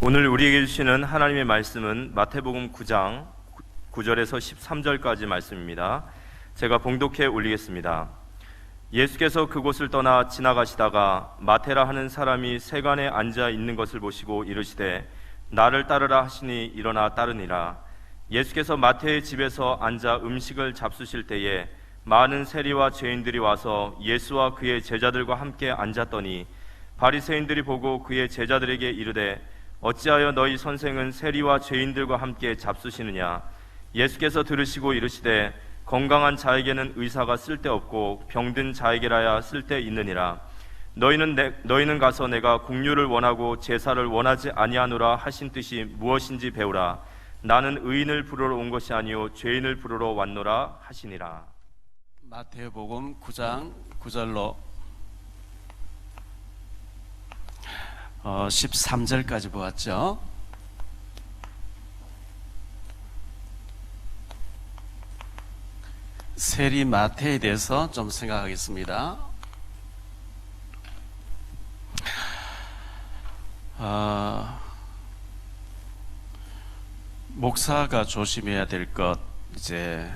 오늘 우리에게 주시는 하나님의 말씀은 마태복음 9장 9절에서 13절까지 말씀입니다. 제가 봉독해 올리겠습니다. 예수께서 그곳을 떠나 지나가시다가 마태라 하는 사람이 세간에 앉아 있는 것을 보시고 이르시되 나를 따르라 하시니 일어나 따르니라. 예수께서 마태의 집에서 앉아 음식을 잡수실 때에 많은 세리와 죄인들이 와서 예수와 그의 제자들과 함께 앉았더니 바리새인들이 보고 그의 제자들에게 이르되 어찌하여 너희 선생은 세리와 죄인들과 함께 잡수시느냐. 예수께서 들으시고 이르시되 건강한 자에게는 의사가 쓸데없고 병든 자에게라야 쓸데있느니라. 너희는 가서 내가 긍휼을 원하고 제사를 원하지 아니하노라 하신 뜻이 무엇인지 배우라. 나는 의인을 부르러 온 것이 아니요 죄인을 부르러 왔노라 하시니라. 마태복음 9장 9절로 13절까지 보았죠. 세리 마태에 대해서 좀 생각하겠습니다. 목사가 조심해야 될 것, 이제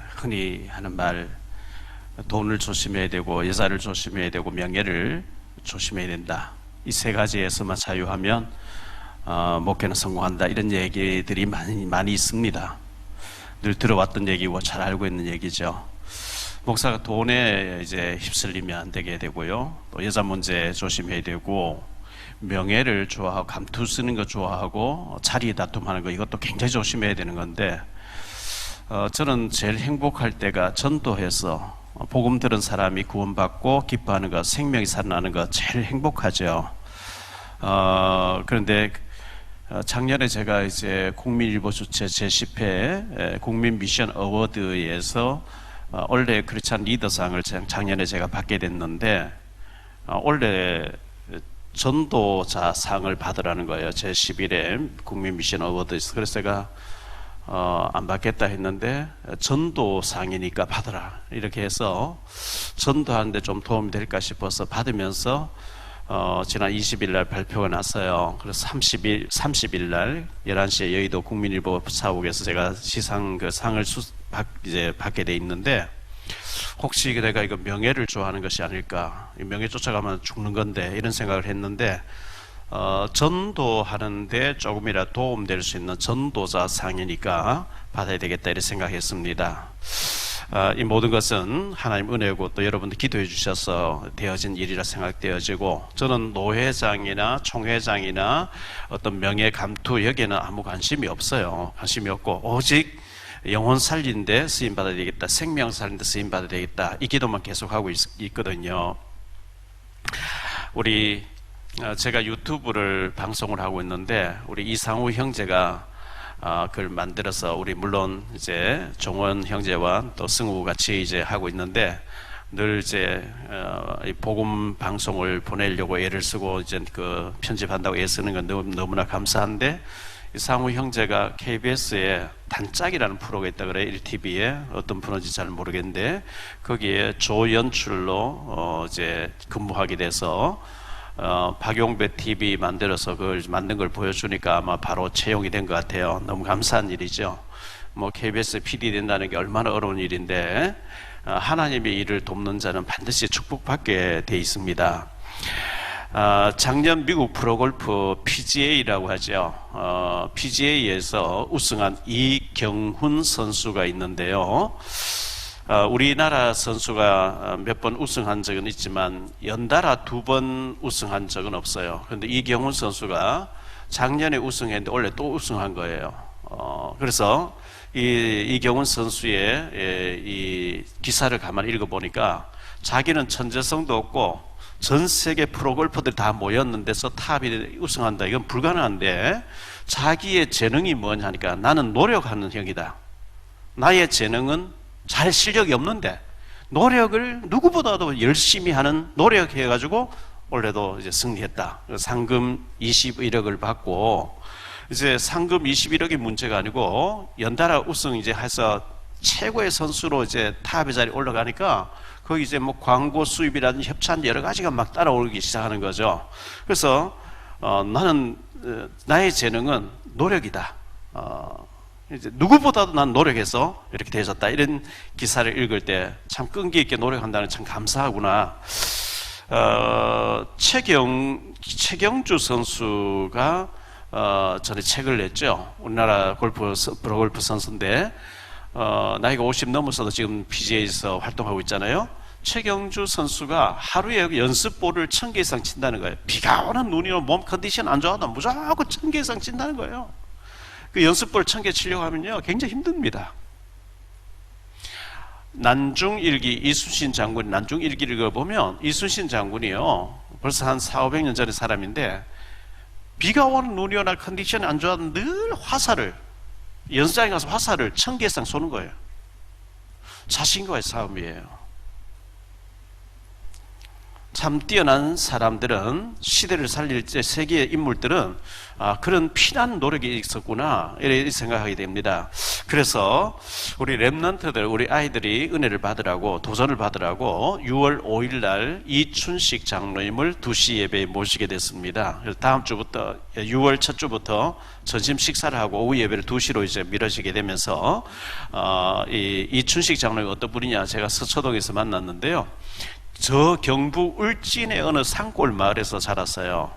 흔히 하는 말, 돈을 조심해야 되고 여자를 조심해야 되고 명예를 조심해야 된다. 이 세 가지에서만 자유하면 목회는 성공한다. 이런 얘기들이 많이 있습니다. 늘 들어왔던 얘기고 잘 알고 있는 얘기죠. 목사가 돈에 이제 휩쓸리면 안 되게 되고요. 또 여자 문제 조심해야 되고 명예를 좋아하고 감투 쓰는 거 좋아하고 자리 다툼하는 거 이것도 굉장히 조심해야 되는 건데 저는 제일 행복할 때가 전도해서 복음 들은 사람이 구원받고 기뻐하는 것, 생명이 살아나는 것 제일 행복하죠. 그런데 작년에 제가 이제 국민일보 주최 제10회 국민 미션 어워드에서 원래 크리스찬 리더상을 작년에 제가 받게 됐는데 원래 전도자 상을 받으라는 거예요. 제11회 국민 미션 어워드에서. 그래서 제가 안 받겠다 했는데 전도상이니까 받으라 이렇게 해서 전도하는데 좀 도움이 될까 싶어서 받으면서 지난 20일 날 발표가 났어요. 그래서 30일 날 11시에 여의도 국민일보 사옥에서 제가 시상 그 상을 이제 받게 돼 있는데 혹시 내가 이거 명예를 좋아하는 것이 아닐까, 명예 쫓아가면 죽는 건데 이런 생각을 했는데 전도하는데 조금이라도 도움될 수 있는 전도자 상이니까 받아야 되겠다 이렇게 생각했습니다. 이 모든 것은 하나님 은혜고 또 여러분들 기도해 주셔서 되어진 일이라 생각되어지고 저는 노회장이나 총회장이나 어떤 명예 감투 여기에는 아무 관심이 없어요. 관심이 없고 오직 영혼 살린데 쓰임 받아야 되겠다, 생명 살린데 쓰임 받아야 되겠다, 이 기도만 계속하고 있거든요. 제가 유튜브를 방송을 하고 있는데 우리 이상우 형제가 그걸 만들어서 우리 물론 이제 종원 형제와 또 승우 같이 이제 하고 있는데 늘 이제 이 복음 방송을 보내려고 애를 쓰고 이제 그 편집한다고 애 쓰는 건 너무나 감사한데 이상우 형제가 KBS에 단짝이라는 프로가 있다 그래. 1TV에 어떤 프로인지 잘 모르겠는데 거기에 조연출로 이제 근무하게 돼서 박용배 TV 만들어서 그걸 만든 걸 보여주니까 아마 바로 채용이 된 것 같아요. 너무 감사한 일이죠. KBS PD 된다는 게 얼마나 어려운 일인데 하나님의 일을 돕는 자는 반드시 축복받게 돼 있습니다. 작년 미국 프로골프 PGA라고 하죠. PGA에서 우승한 이경훈 선수가 있는데요. 우리나라 선수가 몇 번 우승한 적은 있지만 연달아 2번 우승한 적은 없어요. 그런데 이경훈 선수가 작년에 우승했는데 올해 또 우승한 거예요. 그래서 이경훈 선수의 이 기사를 가만히 읽어보니까 자기는 천재성도 없고 전 세계 프로골퍼들 다 모였는데서 탑이 우승한다, 이건 불가능한데 자기의 재능이 뭐냐니까 나는 노력하는 형이다. 나의 재능은 잘 실력이 없는데 노력을 누구보다도 열심히 하는 노력해가지고 올해도 이제 승리했다. 상금 21억을 받고 이제 상금 21억이 문제가 아니고 연달아 우승 이제 해서 최고의 선수로 이제 탑의 자리에 올라가니까 거기 이제 뭐 광고 수입이라든지 협찬 여러 가지가 막 따라오기 시작하는 거죠. 그래서 나는 나의 재능은 노력이다. 이제 누구보다도 난 노력해서 이렇게 되어졌다. 이런 기사를 읽을 때 참 끈기 있게 노력한다는 참 감사하구나. 최경주 선수가 전에 책을 냈죠. 우리나라 프로골프 선수인데 나이가 50 넘어서도 지금 PGA에서 활동하고 있잖아요. 최경주 선수가 하루에 연습볼을 1000개 이상 친다는 거예요. 비가 오는 눈이 오는 몸 컨디션 안 좋아도 무조건 1000개 이상 친다는 거예요. 그 연습볼 1000개 치려고 하면요 굉장히 힘듭니다. 난중일기 이순신 장군 난중일기를 읽어보면 이순신 장군이요 벌써 한 400~500년 전의 사람인데 비가 오는 눈이 오나 컨디션이 안 좋아도 늘 화살을 연습장에 가서 화살을 1000개 이상 쏘는 거예요. 자신과의 싸움이에요. 참 뛰어난 사람들은 시대를 살릴 때 세계의 인물들은 그런 피난 노력이 있었구나 이렇게 생각하게 됩니다. 그래서 우리 렘넌트들 우리 아이들이 은혜를 받으라고 도전을 받으라고 6월 5일 날 이춘식 장로님을 2시 예배에 모시게 됐습니다. 그래서 다음 주부터 6월 첫 주부터 점심 식사를 하고 오후 예배를 2시로 이제 미뤄지게 되면서 이춘식 장로님 어떤 분이냐 제가 서초동에서 만났는데요. 저 경북 울진의 어느 산골 마을에서 자랐어요.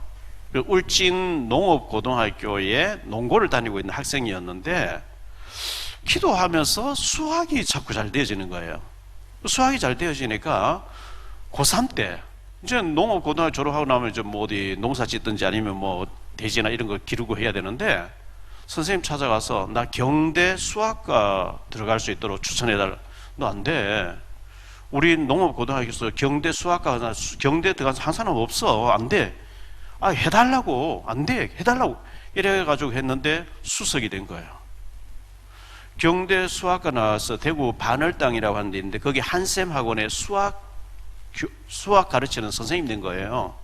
그 울진 농업고등학교에 농고를 다니고 있는 학생이었는데 기도하면서 수학이 자꾸 잘 되어지는 거예요. 수학이 잘 되어지니까 고3 때 이제 농업고등학교 졸업하고 나면 이제 뭐 어디 농사 짓든지 아니면 뭐 돼지나 이런 거 기르고 해야 되는데 선생님 찾아가서 나 경대 수학과 들어갈 수 있도록 추천해달라. 너 안 돼. 우리 농업고등학교에서 경대 수학과 경대 들어가서 한 사람 없어. 안 돼. 해달라고. 안 돼. 해달라고. 이래가지고 했는데 수석이 된 거예요. 경대 수학과 나와서 대구 반월당이라고 하는 데 있는데 거기 한샘 학원에 수학 가르치는 선생님 된 거예요.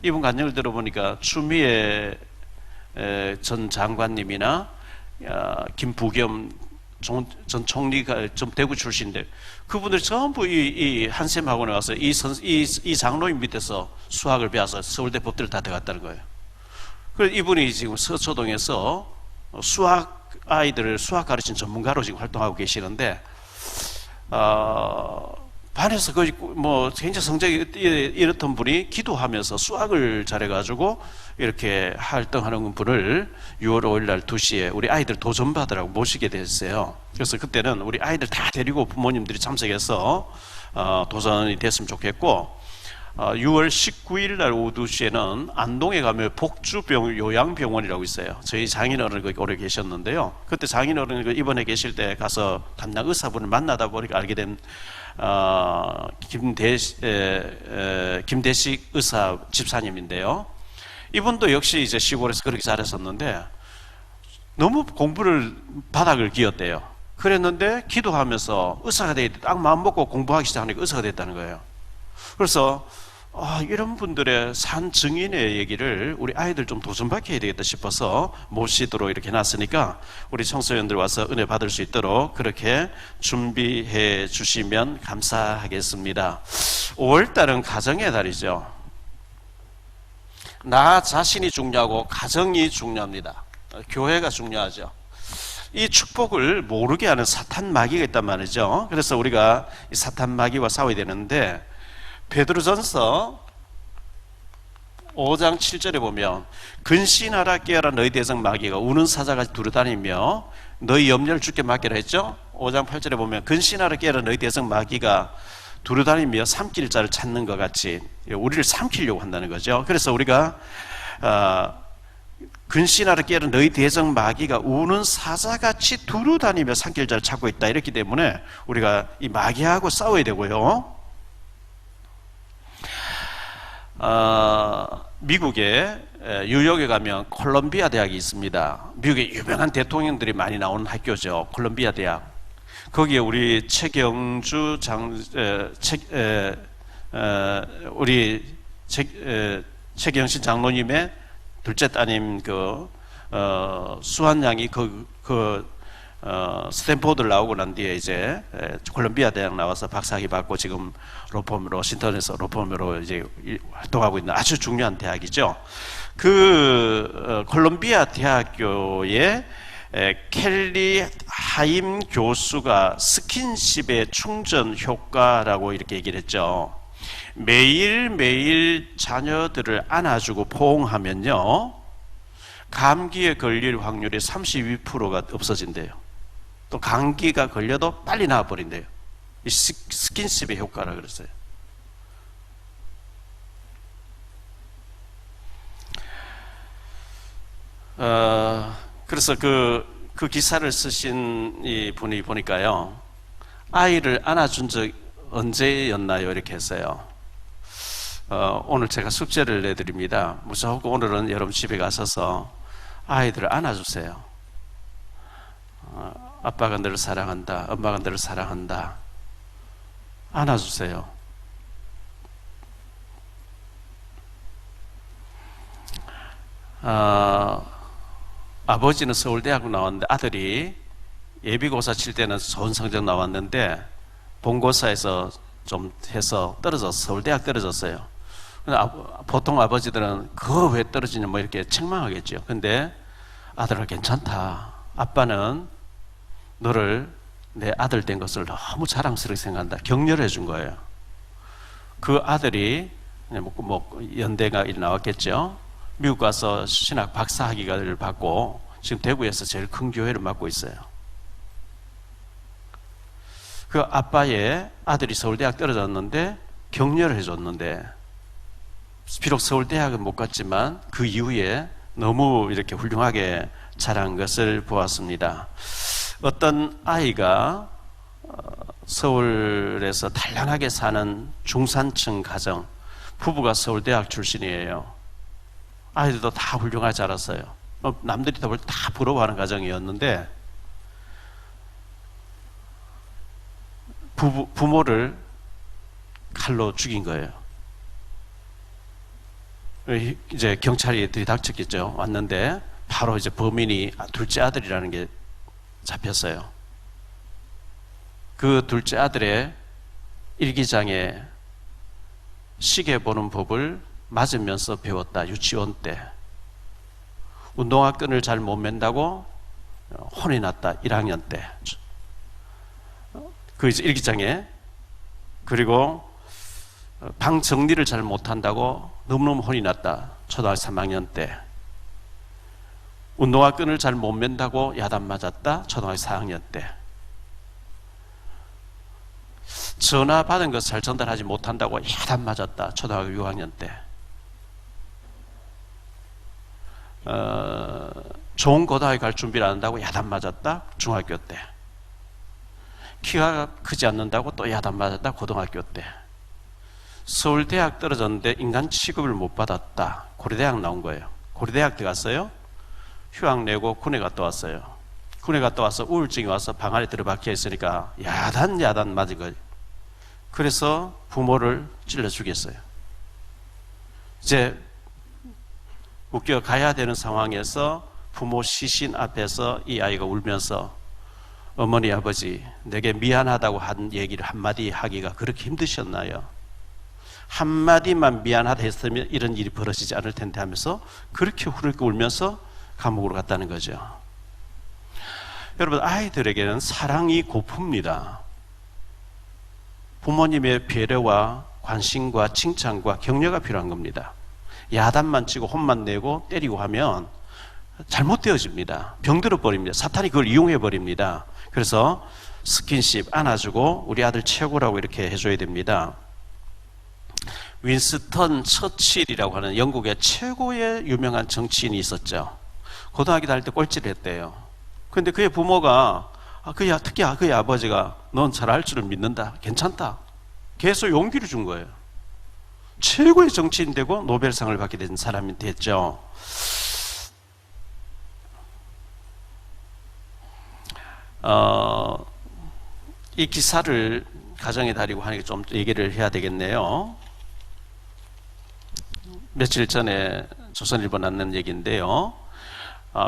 이분 간증을 들어보니까 추미애 전 장관님이나 김부겸 전 총리가 좀 대구 출신인데 그분들이 전부 이 한샘 학원에 와서 이 장로님 밑에서 수학을 배워서 서울대 법대를 다 들어갔다는 거예요. 그래서 이분이 지금 서초동에서 아이들을 수학 가르치는 전문가로 지금 활동하고 계시는데 반에서 거의 뭐 굉장히 성적이 이렇던 분이 기도하면서 수학을 잘해가지고 이렇게 활동하는 분을 6월 5일 날 2시에 우리 아이들 도전받으라고 모시게 됐어요. 그래서 그때는 우리 아이들 다 데리고 부모님들이 참석해서 도전이 됐으면 좋겠고 6월 19일 날 오후 2시에는 안동에 가면 요양병원이라고 있어요. 저희 장인어른이 거기 오래 계셨는데요. 그때 장인어른이 입원해 계실 때 가서 담당 의사분을 만나다 보니까 알게 된 김대식 의사 집사님인데요. 이분도 역시 이제 시골에서 그렇게 잘했었는데 너무 공부를 바닥을 기었대요. 그랬는데 기도하면서 의사가 되겠다 딱 마음 먹고 공부하기 시작하니까 의사가 됐다는 거예요. 그래서 이런 분들의 산 증인의 얘기를 우리 아이들 좀 도전받게 해야 되겠다 싶어서 모시도록 이렇게 놨으니까 우리 청소년들 와서 은혜 받을 수 있도록 그렇게 준비해 주시면 감사하겠습니다. 5월달은 가정의 달이죠. 나 자신이 중요하고 가정이 중요합니다. 교회가 중요하죠. 이 축복을 모르게 하는 사탄 마귀가 있단 말이죠. 그래서 우리가 이 사탄 마귀와 싸워야 되는데 베드로전서 5장 7절에 보면 근신하라 깨어라 너희 대적 마귀가 우는 사자같이 두루다니며 너희 염려를 주께 맡기라 했죠. 5장 8절에 보면 근신하라 깨어라 너희 대적 마귀가 두루다니며 삼킬 자를 찾는 것 같이 우리를 삼키려고 한다는 거죠. 그래서 우리가 근신하라 깨어라 너희 대적 마귀가 우는 사자같이 두루다니며 삼킬 자를 찾고 있다. 이렇기 때문에 우리가 이 마귀하고 싸워야 되고요. 미국의 뉴욕에 가면 콜롬비아 대학이 있습니다. 미국의 유명한 대통령들이 많이 나오는 학교죠. 콜롬비아 대학. 거기에 우리 최경주 최경신 장로님의 둘째 따님 수한 양이 스탠포드를 나오고 난 뒤에 이제 콜롬비아 대학 나와서 박사학위 받고 지금 워싱턴에서 로펌으로 이제 활동하고 있는 아주 중요한 대학이죠. 그 콜롬비아 대학교의 켈리 하임 교수가 스킨십의 충전 효과라고 이렇게 얘기를 했죠. 매일매일 자녀들을 안아주고 포옹하면요, 감기에 걸릴 확률이 32%가 없어진대요. 또 감기가 걸려도 빨리 나아버린대요. 이 스킨십의 효과라 그랬어요. 그래서 그 기사를 쓰신 이 분이 보니까요, 아이를 안아준 적 언제였나요? 이렇게 했어요. 오늘 제가 숙제를 내드립니다. 무조건 오늘은 여러분 집에 가셔서 아이들을 안아주세요. 아빠가 너를 사랑한다. 엄마가 너를 사랑한다. 안아주세요. 아버지는 서울대학교 나왔는데 아들이 예비고사 칠 때는 좋은 성적 나왔는데 본고사에서 좀 해서 떨어져서 서울대학 떨어졌어요. 보통 아버지들은 그거 왜 떨어지냐 뭐 이렇게 책망하겠죠. 근데 아들아 괜찮다. 아빠는 너를 내 아들 된 것을 너무 자랑스럽게 생각한다. 격려를 해준 거예요. 그 아들이 연대가 나왔겠죠. 미국 가서 신학 박사학위를 받고 지금 대구에서 제일 큰 교회를 맡고 있어요. 그 아빠의 아들이 서울대학 떨어졌는데 격려를 해줬는데, 비록 서울대학은 못 갔지만 그 이후에 너무 이렇게 훌륭하게 자란 것을 보았습니다. 어떤 아이가 서울에서 단란하게 사는 중산층 가정, 부부가 서울대학 출신이에요. 아이들도 다 훌륭하게 자랐어요. 남들이 다 부러워하는 가정이었는데 부모를 칼로 죽인 거예요. 이제 경찰이 들이닥쳤겠죠. 왔는데 바로 이제 범인이 둘째 아들이라는 게 잡혔어요. 그 둘째 아들의 일기장에 시계 보는 법을 맞으면서 배웠다. 유치원 때. 운동화 끈을 잘 못 맨다고 혼이 났다. 1학년 때. 그 이제 일기장에. 그리고 방 정리를 잘 못한다고 너무너무 혼이 났다. 초등학교 3학년 때. 운동화 끈을 잘 못 맨다고 야단 맞았다. 초등학교 4학년 때. 전화 받은 것 잘 전달하지 못한다고 야단 맞았다. 초등학교 6학년 때. 좋은 고등학교 갈 준비를 안 한다고 야단 맞았다. 중학교 때. 키가 크지 않는다고 또 야단 맞았다. 고등학교 때. 서울대학 떨어졌는데 인간 취급을 못 받았다. 고려대학 나온 거예요. 고려대학 들어갔어요. 휴학 내고 군에 갔다 왔어요. 군에 갔다 와서 우울증이 와서 방 안에 들어박혀 있으니까 야단 맞은 거예요. 그래서 부모를 찔러 죽였어요. 이제 웃겨 가야 되는 상황에서 부모 시신 앞에서 이 아이가 울면서 어머니 아버지 내게 미안하다고 한 얘기를 한마디 하기가 그렇게 힘드셨나요? 한마디만 미안하다 했으면 이런 일이 벌어지지 않을 텐데 하면서 그렇게 후루룩 울면서 감옥으로 갔다는 거죠. 여러분, 아이들에게는 사랑이 고픕니다. 부모님의 배려와 관심과 칭찬과 격려가 필요한 겁니다. 야단만 치고 혼만 내고 때리고 하면 잘못되어집니다. 병들어 버립니다. 사탄이 그걸 이용해 버립니다. 그래서 스킨십 안아주고 우리 아들 최고라고 이렇게 해줘야 됩니다. 윈스턴 처칠이라고 하는 영국의 최고의 유명한 정치인이 있었죠. 고등학교 다닐 때 꼴찌를 했대요. 그런데 그의 부모가 특히 그의 아버지가 넌 잘할 줄을 믿는다. 괜찮다. 계속 용기를 준 거예요. 최고의 정치인 되고 노벨상을 받게 된 사람이 됐죠. 이 기사를 가정에 다리고 하니까 좀 얘기를 해야 되겠네요. 며칠 전에 조선일보 났는 얘기인데요.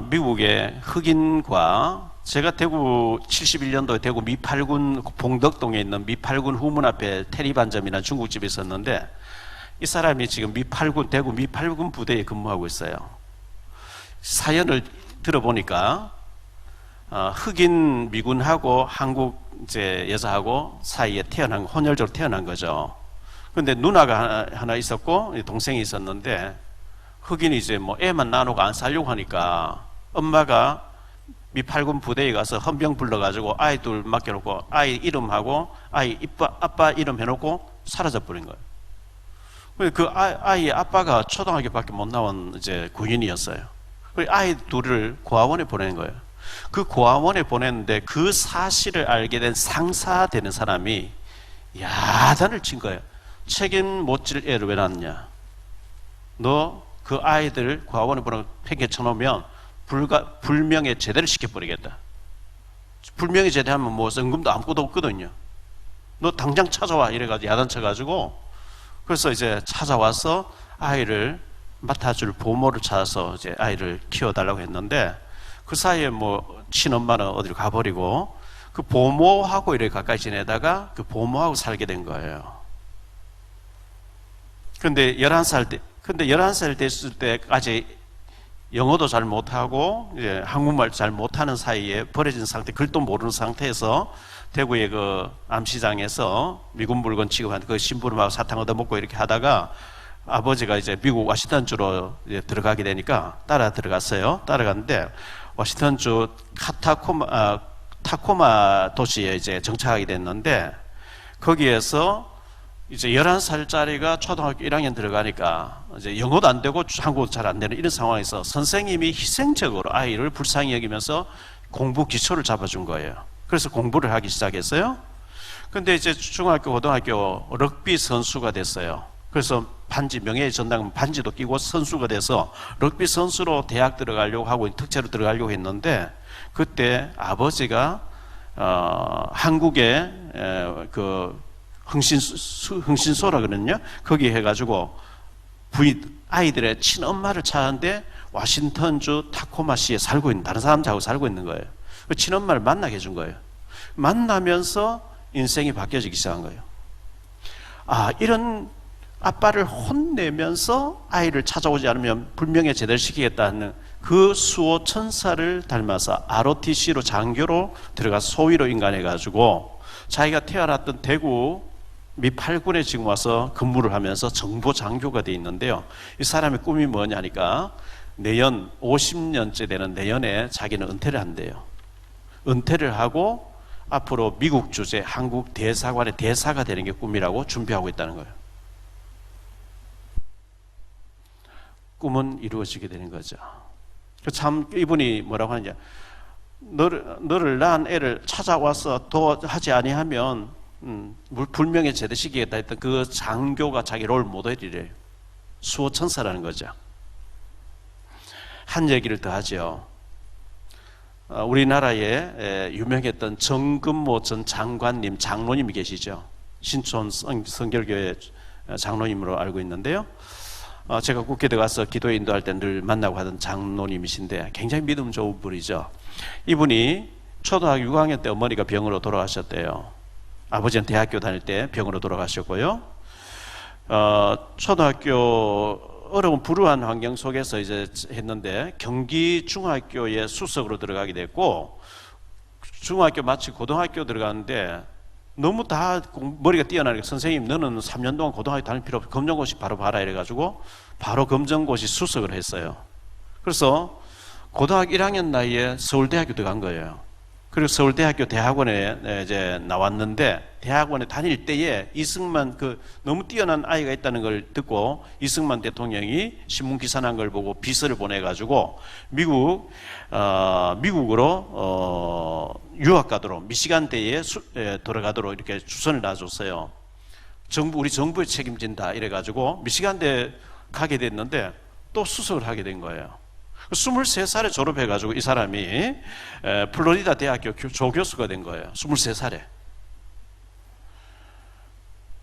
미국의 흑인과 제가 대구 71년도에 대구 미8군 봉덕동에 있는 미8군 후문 앞에 테리반점이라는 중국집이 있었는데 이 사람이 지금 대구 미8군 부대에 근무하고 있어요. 사연을 들어보니까 흑인 미군하고 한국 이제 여자하고 사이에 혼혈적으로 태어난 거죠. 근데 누나가 하나 있었고 동생이 있었는데 흑인이 이제 뭐 애만 나누고 안 살려고 하니까 엄마가 미8군 부대에 가서 헌병 불러가지고 아이 둘 맡겨놓고 아이 이름하고 아빠 이름 해놓고 사라져 버린 거예요. 그 아이의 아빠가 초등학교밖에 못 나온 이제 군인이었어요. 아이 둘을 고아원에 보낸 거예요. 그 고아원에 보냈는데 그 사실을 알게 된 상사되는 사람이 야단을 친 거예요. 책임 못 질 애를 왜 낳느냐. 너 그 아이들 고아원에 보내고 팽개 쳐놓으면 불명예 제대를 시켜버리겠다. 불명예 제대하면 뭐 성금도 아무것도 없거든요. 너 당장 찾아와 이래가지고 야단쳐가지고 그래서 이제 찾아와서 아이를 맡아줄 보모를 찾아서 이제 아이를 키워달라고 했는데 그 사이에 뭐 친엄마는 어디로 가버리고 그 보모하고 이렇게 가까이 지내다가 그 보모하고 살게 된 거예요. 근데 11살 됐을 때까지 영어도 잘 못하고 이제 한국말 잘 못하는 사이에 버려진 상태, 글도 모르는 상태에서 대구의 그 암시장에서 미군 물건 취급한 그 심부름하고 사탕 얻어먹고 이렇게 하다가 아버지가 이제 미국 워싱턴주로 이제 들어가게 되니까 따라 들어갔어요. 따라갔는데 워싱턴주 타코마 도시에 이제 정착하게 됐는데 거기에서 이제 11살짜리가 초등학교 1학년 들어가니까 이제 영어도 안 되고 한국어도 잘 안 되는 이런 상황에서 선생님이 희생적으로 아이를 불쌍히 여기면서 공부 기초를 잡아준 거예요. 그래서 공부를 하기 시작했어요. 근데 이제 중학교, 고등학교 럭비 선수가 됐어요. 그래서 명예의 전당 반지도 끼고 선수가 돼서 럭비 선수로 대학 들어가려고 하고 특채로 들어가려고 했는데 그때 아버지가 한국의 그 흥신소라 그러거든요. 거기 해가지고 아이들의 친엄마를 찾았는데 워싱턴주 타코마시에 살고 있는 다른 사람하고 살고 있는 거예요. 그 친엄마를 만나게 해준 거예요. 만나면서 인생이 바뀌어지기 시작한 거예요. 이런 아빠를 혼내면서 아이를 찾아오지 않으면 불명예 제대로 시키겠다는 그 수호 천사를 닮아서 ROTC로 장교로 들어가서 소위로 인간해가지고 자기가 태어났던 대구 미8군에 지금 와서 근무를 하면서 정보 장교가 돼 있는데요. 이 사람의 꿈이 뭐냐니까 내년 50년째 되는 내년에 자기는 은퇴를 한대요. 은퇴를 하고 앞으로 미국 주재 한국 대사관의 대사가 되는 게 꿈이라고 준비하고 있다는 거예요. 꿈은 이루어지게 되는 거죠. 참 이분이 뭐라고 하느냐, 너를 낳은 애를 찾아와서 더 하지 아니하면 불명예 제대시키겠다 했던 그 장교가 자기 롤 모델이래요. 수호천사라는 거죠. 한 얘기를 더 하죠. 우리나라에 유명했던 정금모 전 장관님, 장로님이 계시죠. 신촌 성결교회 장로님으로 알고 있는데요. 제가 국회 들어가서 기도에 인도할 때 늘 만나고 하던 장로님이신데 굉장히 믿음 좋은 분이죠. 이분이 초등학교 6학년 때 어머니가 병으로 돌아가셨대요. 아버지는 대학교 다닐 때 병으로 돌아가셨고요. 초등학교 어려운 불우한 환경 속에서 이제 했는데 경기 중학교에 수석으로 들어가게 됐고 중학교 마치고 고등학교 들어갔는데 너무 다 머리가 뛰어나니까 선생님 너는 3년 동안 고등학교 다닐 필요 없어 검정고시 바로 봐라 이래가지고 바로 검정고시 수석을 했어요. 그래서 고등학교 1학년 나이에 서울대학교 들어간 거예요. 그리고 서울대학교 대학원에 이제 나왔는데 대학원에 다닐 때에 이승만 너무 뛰어난 아이가 있다는 걸 듣고 이승만 대통령이 신문 기사 난 걸 보고 비서를 보내가지고 미국으로 유학 가도록 미시간대에 돌아가도록 이렇게 주선을 놔줬어요. 우리 정부에 책임진다 이래가지고 미시간대 가게 됐는데 또 수석을 하게 된 거예요. 23살에 졸업해가지고 이 사람이 플로리다 대학교 조교수가 된 거예요. 23살에.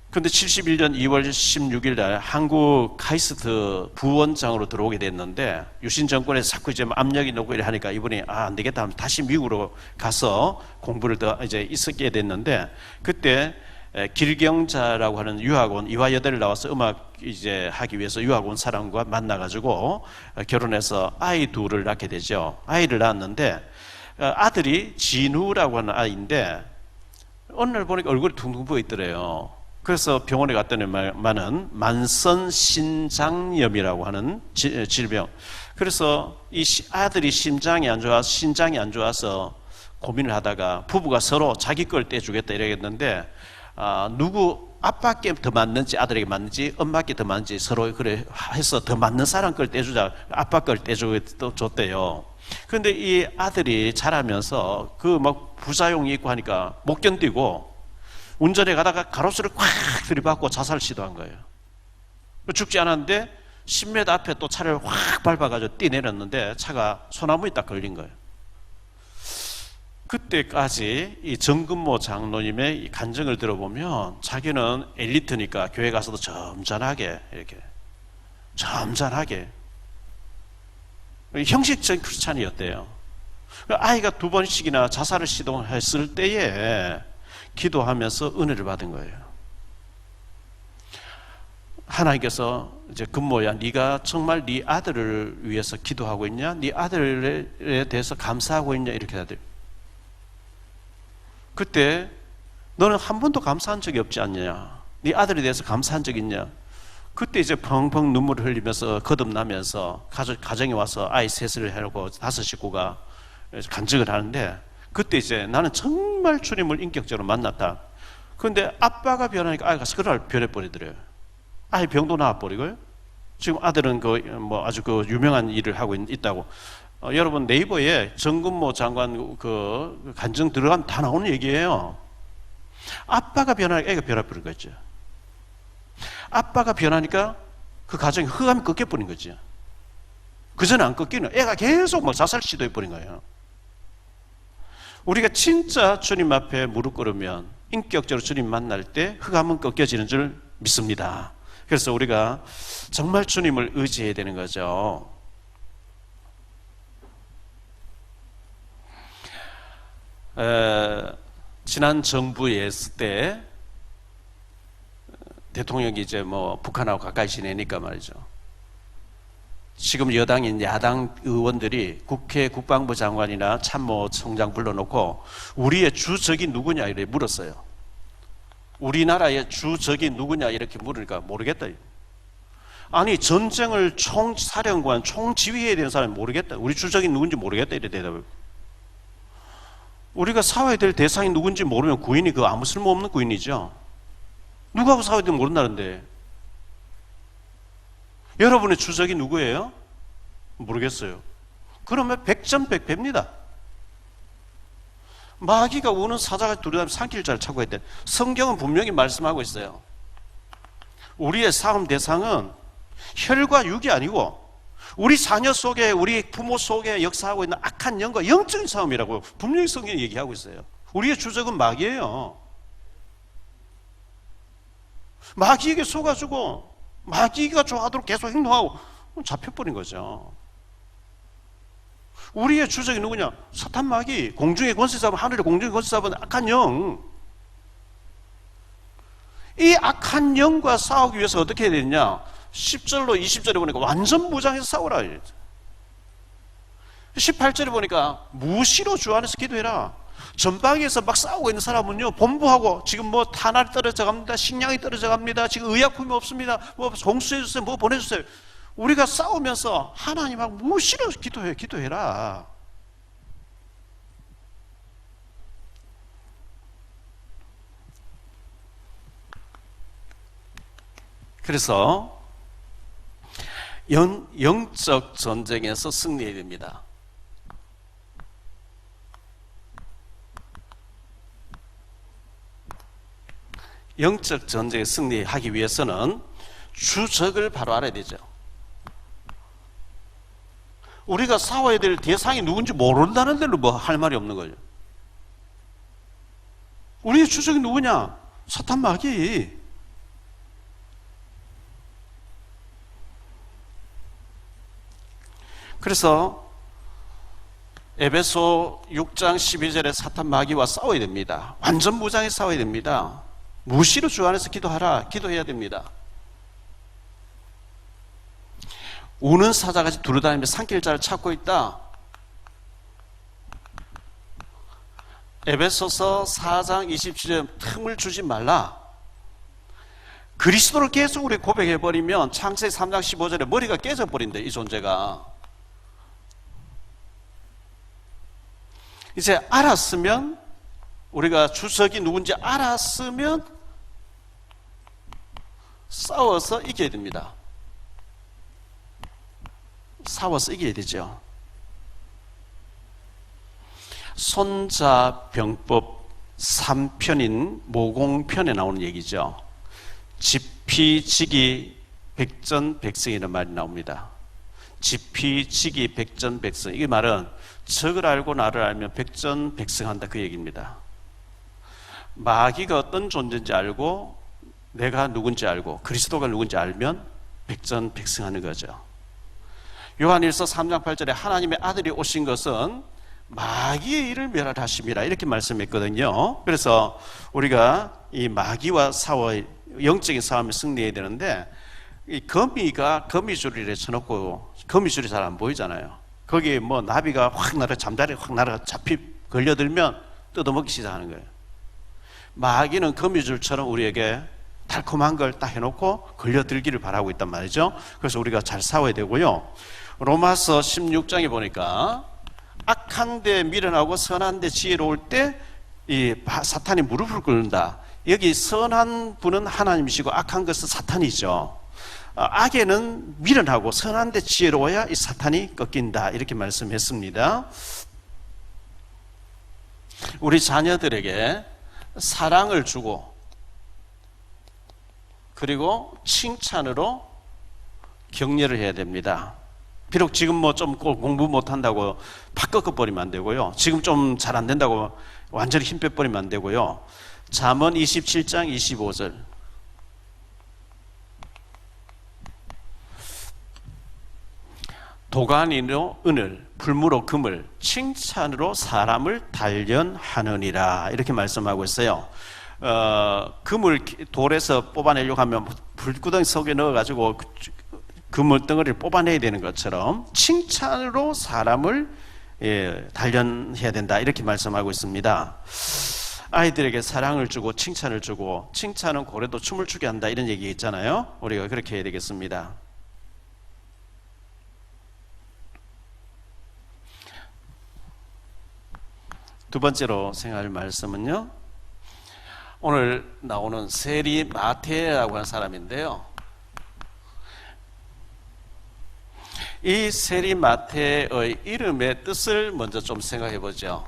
근데 71년 2월 16일 날 한국 카이스트 부원장으로 들어오게 됐는데 유신 정권에서 자꾸 이제 압력이 높고 이래 하니까 이분이 안 되겠다 하면 다시 미국으로 가서 공부를 더 이제 있었게 됐는데 그때 길경자라고 하는 유학원 이화여대를 나와서 음악 이제 하기 위해서 유학 온 사람과 만나가지고 결혼해서 아이 둘을 낳게 되죠. 아이를 낳았는데 아들이 진우라고 하는 아이인데 어느 날 보니까 얼굴이 둥둥 부어 있더래요. 그래서 병원에 갔더니만은 만성신장염이라고 하는 질병. 그래서 이 아들이 신장이 안 좋아서 고민을 하다가 부부가 서로 자기 걸 떼주겠다 이러겠는데 누구 아빠께 더 맞는지 아들에게 맞는지 엄마께 더 맞는지 서로 그래 해서 더 맞는 사람 걸 떼주자 아빠 걸 떼줬대요. 그런데 이 아들이 자라면서 그 막 부작용이 있고 하니까 못 견디고 운전해 가다가 가로수를 꽉 들이받고 자살 시도한 거예요. 죽지 않았는데 10m 앞에 또 차를 확 밟아가지고 뛰내렸는데 차가 소나무에 딱 걸린 거예요. 그때까지 이 정근모 장로님의 이 간증을 들어보면 자기는 엘리트니까 교회 가서도 점잖하게 이렇게 점잖하게 형식적인 크리스찬이었대요. 아이가 2번씩이나 자살을 시도했을 때에 기도하면서 은혜를 받은 거예요. 하나님께서 이제 근모야, 네가 정말 네 아들을 위해서 기도하고 있냐? 네 아들에 대해서 감사하고 있냐? 이렇게 하더래요. 그때 너는 한 번도 감사한 적이 없지 않냐? 네 아들에 대해서 감사한 적이 있냐? 그때 이제 펑펑 눈물을 흘리면서 거듭나면서 가정에 와서 아이 셋을 해놓고 5 식구가 간증을 하는데 그때 이제 나는 정말 주님을 인격적으로 만났다. 그런데 아빠가 변하니까 아이가 그날 변해버리더래요. 아이 병도 나와버리고요. 지금 아들은 아주 유명한 일을 하고 있다고. 여러분 네이버에 정근모 장관 그 간증 들어가면 다 나오는 얘기예요. 아빠가 변하니까 애가 변해버린 거죠. 아빠가 변하니까 그 가정이 흑암이 꺾여버린 거죠. 그전에 안 꺾이는 애가 계속 막 자살 시도해버린 거예요. 우리가 진짜 주님 앞에 무릎 꿇으면 인격적으로 주님 만날 때 흑암은 꺾여지는 줄 믿습니다. 그래서 우리가 정말 주님을 의지해야 되는 거죠. 지난 정부에 있을 때 대통령이 이제 북한하고 가까이 지내니까 말이죠. 지금 여당인 야당 의원들이 국회 국방부 장관이나 참모총장 불러놓고 우리의 주적이 누구냐 이렇게 물었어요. 우리나라의 주적이 누구냐 이렇게 물으니까 모르겠다. 아니 전쟁을 총사령관 총지휘해야 되는 사람이 모르겠다. 우리 주적이 누군지 모르겠다 이렇게 대답을. 우리가 싸워야 될 대상이 누군지 모르면 구인이 아무 쓸모없는 구인이죠. 누구하고 싸워야 되는지 모른다는데 여러분의 주적이 누구예요? 모르겠어요. 그러면 100점 100패입니다. 마귀가 우는 사자가 두려움 삼킬 자를 찾고 있대. 성경은 분명히 말씀하고 있어요. 우리의 싸움 대상은 혈과 육이 아니고 우리 자녀 속에 우리 부모 속에 역사하고 있는 악한 영과 영적인 싸움이라고 분명히 성경이 얘기하고 있어요. 우리의 주적은 마귀예요. 마귀에게 속아주고 마귀가 좋아하도록 계속 행동하고 잡혀버린 거죠. 우리의 주적이 누구냐? 사탄 마귀, 공중의 권세 잡은 하늘의 공중의 권세 잡은 악한 영. 이 악한 영과 싸우기 위해서 어떻게 해야 되느냐? 10절로 20절에 보니까 완전 무장해서 싸우라. 18절에 보니까 무시로 주 안에서 기도해라. 전방에서 막 싸우고 있는 사람은요, 본부하고 지금 탄알이 떨어져 갑니다. 식량이 떨어져 갑니다. 지금 의약품이 없습니다. 공수해주세요. 보내주세요. 우리가 싸우면서 하나님하고 무시로 기도해라. 그래서 영적 전쟁에서 승리해야 됩니다. 영적 전쟁에 승리하기 위해서는 주적을 바로 알아야 되죠. 우리가 싸워야 될 대상이 누군지 모른다는 데는 할 말이 없는 거죠. 우리의 주적이 누구냐? 사탄 마귀. 그래서 에베소 6장 12절에 사탄 마귀와 싸워야 됩니다. 완전 무장해 싸워야 됩니다. 무시로 주 안에서 기도하라. 기도해야 됩니다. 우는 사자같이 두루다니며 산길자를 찾고 있다. 에베소서 4장 27절 틈을 주지 말라. 그리스도를 계속 우리 고백해버리면 창세기 3장 15절에 머리가 깨져버린대, 이 존재가. 이제 알았으면, 우리가 주석이 누군지 알았으면 싸워서 이겨야 됩니다. 싸워서 이겨야 되죠. 손자병법 3편인 모공편에 나오는 얘기죠. 지피지기 백전백승이라는 말이 나옵니다. 지피지기 백전백승. 이 말은 적을 알고 나를 알면 백전백승한다, 그 얘기입니다. 마귀가 어떤 존재인지 알고 내가 누군지 알고 그리스도가 누군지 알면 백전백승하는 거죠. 요한일서 3장 8절에 하나님의 아들이 오신 것은 마귀의 일을 멸하심이라 이렇게 말씀했거든요. 그래서 우리가 이 마귀와 영적인 싸움에 승리해야 되는데, 이 거미가 거미줄에 쳐놓고 거미줄이 잘 안 보이잖아요. 거기에 뭐 나비가 확 날아, 잠자리 확 날아 걸려들면 뜯어먹기 시작하는 거예요. 마귀는 거미줄처럼 우리에게 달콤한 걸 딱 해놓고 걸려들기를 바라고 있단 말이죠. 그래서 우리가 잘 싸워야 되고요. 로마서 16장에 보니까 악한 데 미련하고 선한 데 지혜로울 때 이 사탄이 무릎을 꿇는다. 여기 선한 분은 하나님이시고 악한 것은 사탄이죠. 악에는 미련하고 선한 데 지혜로워야 이 사탄이 꺾인다, 이렇게 말씀했습니다. 우리 자녀들에게 사랑을 주고 그리고 칭찬으로 격려를 해야 됩니다. 비록 지금 뭐 좀 공부 못한다고 팍 꺾어버리면 안 되고요. 지금 좀 잘 안 된다고 완전히 힘 빼버리면 안 되고요. 잠언 27장 25절. 도가니로 은을, 불무로 금을, 칭찬으로 사람을 단련하느니라, 이렇게 말씀하고 있어요. 금을 돌에서 뽑아내려고 하면 불구덩이 속에 넣어가지고 그물 덩어리를 뽑아내야 되는 것처럼 칭찬으로 사람을 단련해야 된다, 이렇게 말씀하고 있습니다. 아이들에게 사랑을 주고 칭찬을 주고, 칭찬은 고래도 춤을 추게 한다, 이런 얘기 있잖아요. 우리가 그렇게 해야 되겠습니다. 두 번째로 생각할 말씀은요, 오늘 나오는 세리 마테라고 하는 사람인데요, 이 세리 마테의 이름의 뜻을 먼저 좀 생각해 보죠.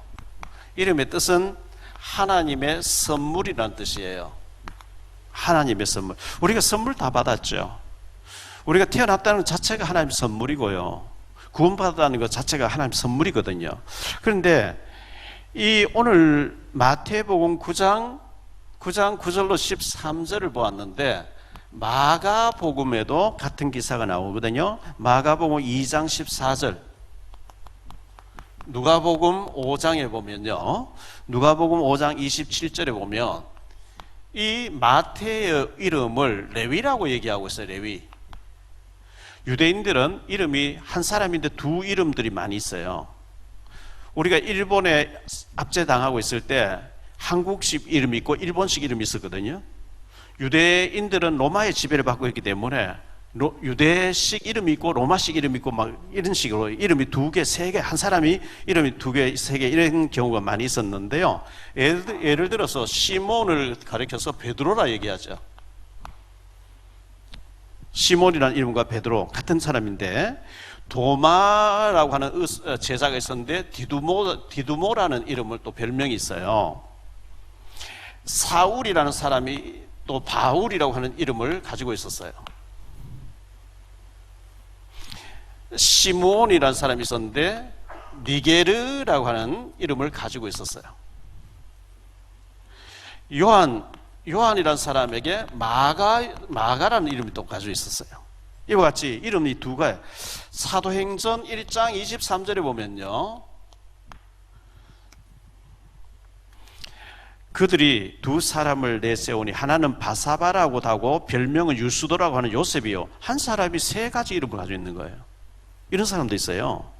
이름의 뜻은 하나님의 선물이라는 뜻이에요. 하나님의 선물. 우리가 선물 다 받았죠. 우리가 태어났다는 것 자체가 하나님의 선물이고요, 구원받았다는 것 자체가 하나님의 선물이거든요. 그런데 이 오늘 마태복음 9장 9절로 13절을 보았는데, 마가복음에도 같은 기사가 나오거든요. 마가복음 2장 14절, 누가복음 5장에 보면요, 누가복음 5장 27절에 보면 이 마태의 이름을 레위라고 얘기하고 있어요. 레위. 유대인들은 이름이 한 사람인데 두 이름들이 많이 있어요. 우리가 일본에 압제당하고 있을 때 한국식 이름이 있고 일본식 이름이 있었거든요. 유대인들은 로마의 지배를 받고 있기 때문에 유대식 이름이 있고 로마식 이름이 있고 막 이런 식으로 이름이 두 개, 세 개, 한 사람이 이름이 두 개, 세 개, 이런 경우가 많이 있었는데요. 예를 들어서 시몬을 가리켜서 베드로라 얘기하죠. 시몬이라는 이름과 베드로 같은 사람인데, 도마라고 하는 제자가 있었는데 디두모라는 이름을 또 별명이 있어요. 사울이라는 사람이 또 바울이라고 하는 이름을 가지고 있었어요. 시므온이라는 사람이 있었는데 니게르라고 하는 이름을 가지고 있었어요. 요한이라는 사람에게 마가라는 이름이 또 가지고 있었어요. 이와 같이 이름이 두 가지. 사도행전 1장 23절에 보면요, 그들이 두 사람을 내세우니 하나는 바사바라고 하고 별명은 유수도라고 하는 요셉이요, 한 사람이 세 가지 이름을 가지고 있는 거예요. 이런 사람도 있어요.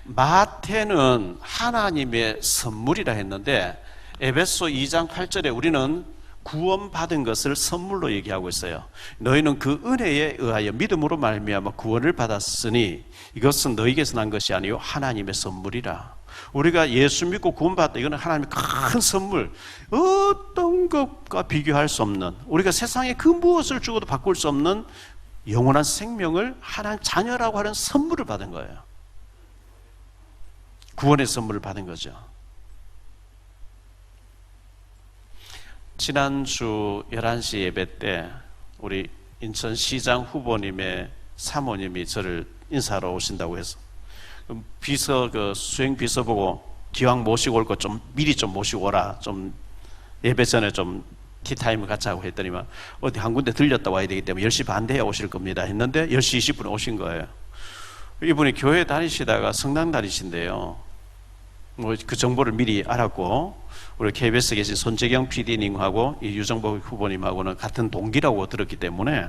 마태는 하나님의 선물이라 했는데 에베소 2장 8절에 우리는 구원받은 것을 선물로 얘기하고 있어요. 너희는 그 은혜에 의하여 믿음으로 말미암아 구원을 받았으니 이것은 너희에게서 난 것이 아니요 하나님의 선물이라. 우리가 예수 믿고 구원받았다, 이거는 하나님의 큰 선물, 어떤 것과 비교할 수 없는, 우리가 세상에 그 무엇을 주고도 바꿀 수 없는 영원한 생명을 하나님 자녀라고 하는 선물을 받은 거예요. 구원의 선물을 받은 거죠. 지난주 11시 예배 때 우리 인천시장 후보님의 사모님이 저를 인사하러 오신다고 해서 비서, 수행 비서 보고 기왕 모시고 올 거 좀 미리 좀 모시고 오라, 좀 예배 전에 좀 티타임을 같이 하고 했더니만 어디 한 군데 들렸다 와야 되기 때문에 10시 반 돼야 오실 겁니다 했는데 10시 20분에 오신 거예요. 이분이 교회 다니시다가 성당 다니신데요, 뭐 그 정보를 미리 알았고, 우리 KBS 계신 손재경 PD님하고 이 유정복 후보님하고는 같은 동기라고 들었기 때문에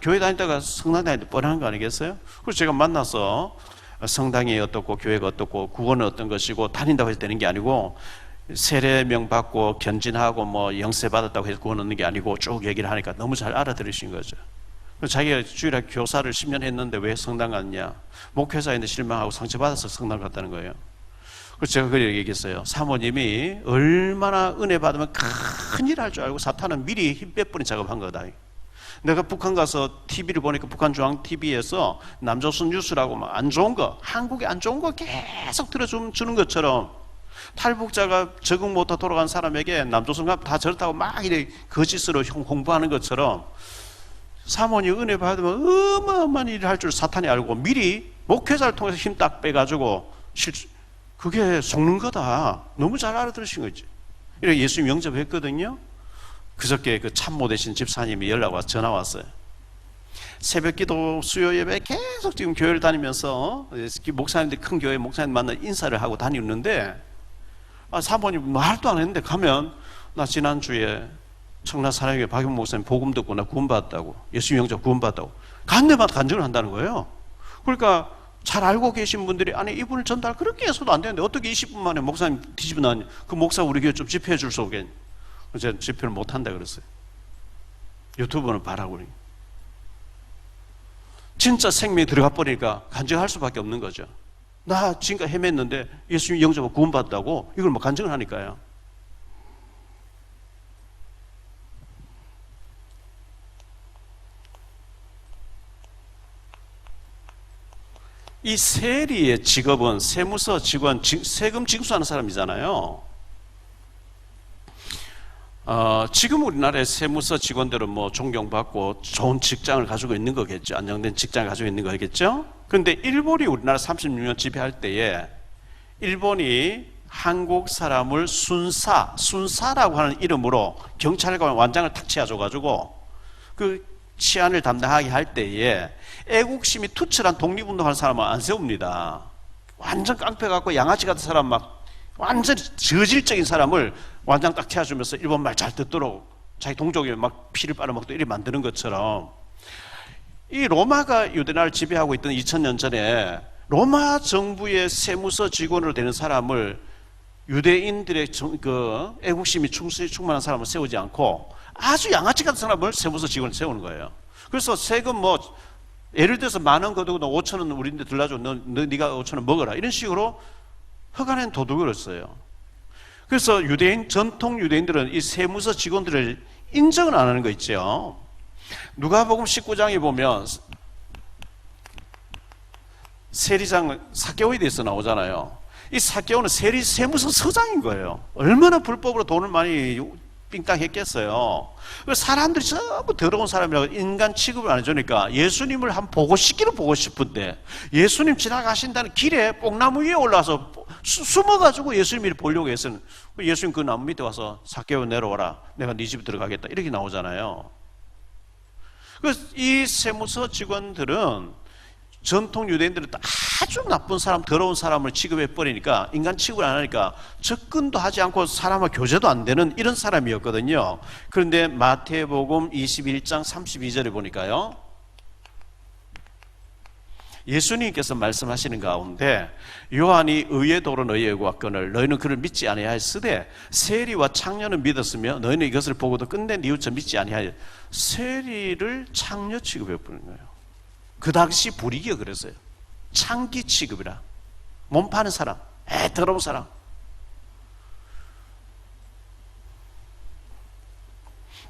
교회 다니다가 성당 다니는데 뻔한 거 아니겠어요? 그래서 제가 만나서 성당이 어떻고 교회가 어떻고 구원은 어떤 것이고 다닌다고 해서 되는 게 아니고, 세례명 받고 견진하고 뭐 영세 받았다고 해서 구원 얻는 게 아니고 쭉 얘기를 하니까 너무 잘 알아들으신 거죠. 자기가 주일학 교사를 10년 했는데 왜 성당 갔냐, 목회자인데 실망하고 상처받아서 성당 갔다는 거예요. 그래서 제가 그렇게 얘기했어요. 사모님이 얼마나 은혜 받으면 큰일 할 줄 알고 사탄은 미리 힘 빼뿌린 작업한 거다. 내가 북한 가서 TV를 보니까 북한중앙TV에서 남조선 뉴스라고 막 안 좋은 거, 한국에 안 좋은 거 계속 들어주는 것처럼, 탈북자가 적응 못하고 돌아간 사람에게 남조선과 다 저렇다고 막 이렇게 거짓으로 홍보하는 것처럼 사모님 은혜 받으면 어마어마한 일을 할 줄 사탄이 알고 미리 목회자를 통해서 힘 딱 빼가지고 그게 속는 거다. 너무 잘 알아들으신 거지. 이렇게 예수님 영접했거든요. 그저께 그 참모 되신 집사님이 연락 와서 전화 왔어요. 새벽 기도 수요 예배 계속 지금 교회를 다니면서 목사님들, 큰 교회 목사님 만나 인사를 하고 다니는데, 사모님 말도 안 했는데 가면, 나 지난주에 청라 사랑교회 박용 목사님 복음 듣고 나 구원받았다고, 예수님 영접 구원받았다고 간 데마다 간증을 한다는 거예요. 그러니까 잘 알고 계신 분들이, 아니 이분을 전달 그렇게 해서도 안 되는데 어떻게 20분 만에 목사님 뒤집어 놨냐, 그 목사 우리 교회 좀 집회해 줄 수 없겠냐. 제가 집회를 못 한다 그랬어요. 유튜브는 바라고. 진짜 생명이 들어가 버리니까 간증할 수밖에 없는 거죠. 나 지금까지 헤맸는데 예수님 영접하고 구원받았다고, 이걸 뭐 간증을 하니까요. 이 세리의 직업은 세무서 직원, 세금 징수하는 사람이잖아요. 지금 우리나라의 세무서 직원들은 뭐 존경받고 좋은 직장을 가지고 있는 거겠죠. 안정된 직장을 가지고 있는 거겠죠. 그런데 일본이 우리나라 36년 지배할 때에 일본이 한국 사람을 순사라고 하는 이름으로 경찰관 완장을 탁 채워줘가지고 그 치안을 담당하게 할 때에 애국심이 투철한 독립운동하는 사람은 안 세웁니다. 완전 깡패 같고 양아치 같은 사람, 막 완전 저질적인 사람을 완장 딱 채워주면서 일본 말 잘 듣도록 자기 동족이 막 피를 빨아먹도록 이렇게 만드는 것처럼, 이 로마가 유대나라를 지배하고 있던 2000년 전에 로마 정부의 세무서 직원으로 되는 사람을 유대인들의 그 애국심이 충만한 사람을 세우지 않고 아주 양아치 같은 사람을 세무서 직원을 세우는 거예요. 그래서 세금 뭐 예를 들어서 10,000원 거두고 너 5,000원 우리한테 들라줘, 네가 5,000원 먹어라, 이런 식으로 허가낸 도둑을 써요. 그래서 전통 유대인들은 이 세무서 직원들을 인정을 안 하는 거 있죠. 누가복음 19장에 보면 세리장 사개오에 대해서 나오잖아요. 이 사개오는 세무서 서장인 거예요. 얼마나 불법으로 돈을 많이 삥땅 했겠어요. 사람들이 전부 더러운 사람이라고 인간 취급을 안 해주니까 예수님을 한번 보고 싶은데, 예수님 지나가신다는 길에 뽕나무 위에 올라와서 숨어가지고 예수님을 보려고 했어요. 예수님 그 나무 밑에 와서 사개오 내려와라, 내가 네 집에 들어가겠다, 이렇게 나오잖아요. 이 세무서 직원들은 전통 유대인들은 아주 나쁜 사람, 더러운 사람을 취급해 버리니까, 인간 취급을 안 하니까 접근도 하지 않고 사람과 교제도 안 되는 이런 사람이었거든요. 그런데 마태복음 21장 32절에 보니까요, 예수님께서 말씀하시는 가운데, 요한이 의의 도로 너희에게 왔거늘 너희는 그를 믿지 아니하였으되 세리와 창녀는 믿었으며 너희는 이것을 보고도 끝내 뉘우쳐 믿지 아니하여. 세리를 창녀 취급해 버리는 거예요. 그 당시 불이기가 그랬어요. 창기 취급이라. 몸 파는 사람, 더러운 사람.